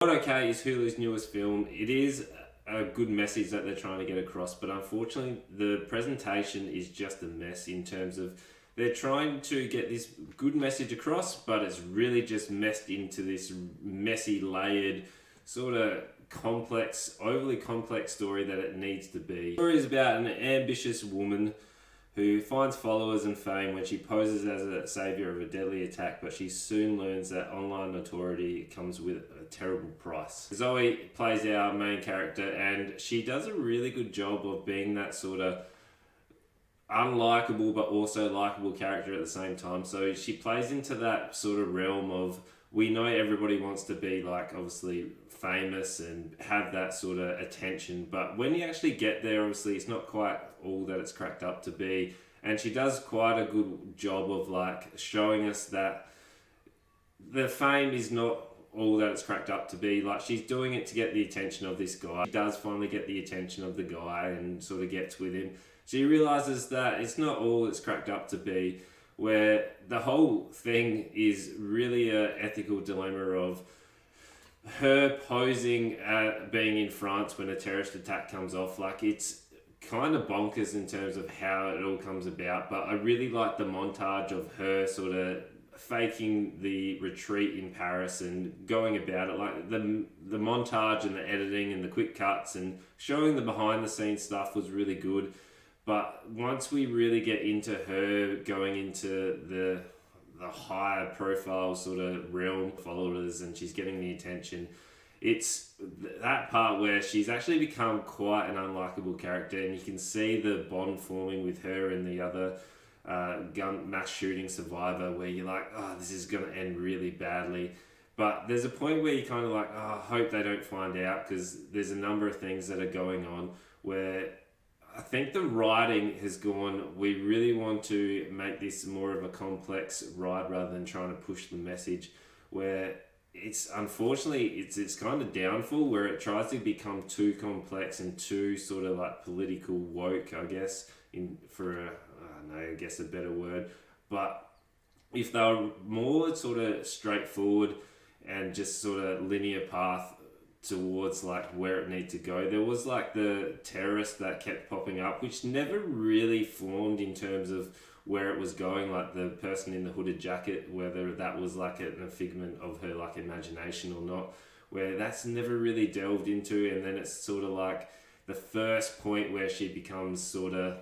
Not Okay is Hulu's newest film. It is a good message that they're trying to get across, but unfortunately, the presentation is just a mess in terms of they're trying to get this good message across, but it's really just messed into this messy, layered, sort of complex, overly complex story that it needs to be. The story is about an ambitious woman who finds followers and fame when she poses as a savior of a deadly attack, but she soon learns that online notoriety comes with a terrible price. Zoe plays our main character, and she does a really good job of being that sort of unlikable but also likable character at the same time. So she plays into that sort of realm of, we know everybody wants to be like obviously famous and have that sort of attention, but when you actually get there, obviously it's not quite all that it's cracked up to be. And she does quite a good job of like showing us that the fame is not all that it's cracked up to be. Like, she's doing it to get the attention of this guy. She does finally get the attention of the guy and sort of gets with him. She realizes that it's not all it's cracked up to be, where the whole thing is really a ethical dilemma of her posing at being in France when a terrorist attack comes off. Like, it's kind of bonkers in terms of how it all comes about, but I really like the montage of her sort of faking the retreat in Paris and going about it. Like, the montage and the editing and the quick cuts and showing the behind the scenes stuff was really good. But once we really get into her going into the higher profile sort of realm followers and she's getting the attention, it's that part where she's actually become quite an unlikable character, and you can see the bond forming with her and the other gun mass shooting survivor, where you're like, oh, this is going to end really badly. But there's a point where you kind of like, oh, I hope they don't find out, because there's a number of things that are going on where I think the writing has gone, we really want to make this more of a complex ride rather than trying to push the message, where it's unfortunately it's kind of downfall where it tries to become too complex and too sort of like political woke, I guess, for I guess a better word. But if they were more sort of straightforward and just sort of linear path towards like where it needed to go. There was like the terrorist that kept popping up, which never really formed in terms of where it was going, like the person in the hooded jacket, whether that was like a figment of her like imagination or not, where that's never really delved into. And then it's sort of like the first point where she becomes sort of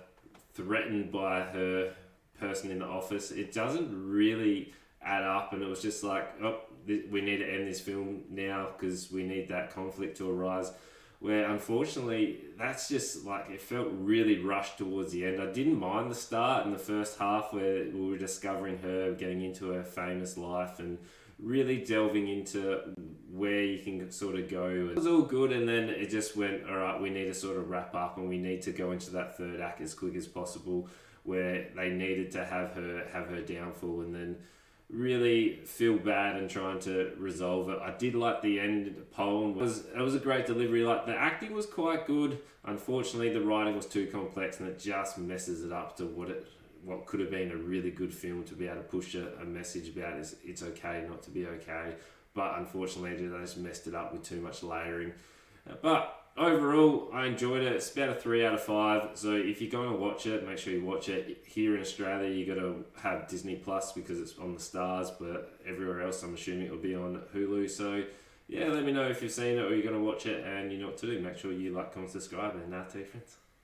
threatened by her person in the office. It doesn't really add up, and it was just like, oh, we need to end this film now because we need that conflict to arise, where unfortunately that's just like, it felt really rushed towards the end. I didn't mind the start and the first half where we were discovering her, getting into her famous life and really delving into where you can sort of go. It was all good, and then it just went, all right, we need to sort of wrap up and we need to go into that third act as quick as possible, where they needed to have her downfall and then really feel bad and trying to resolve it. I did like the end poem. It was a great delivery. Like, the acting was quite good. Unfortunately, the writing was too complex and it just messes it up to what could have been a really good film to be able to push a message about it's okay not to be okay. But unfortunately, they just messed it up with too much layering. But overall, I enjoyed it. It's about a 3 out of 5. So if you're going to watch it, make sure you watch it. Here in Australia, you got to have Disney Plus because it's on the Stars, but everywhere else, I'm assuming it'll be on Hulu. So yeah, let me know if you've seen it or you're going to watch it and you know what to do. Make sure you like, comment, subscribe, and now to your friends.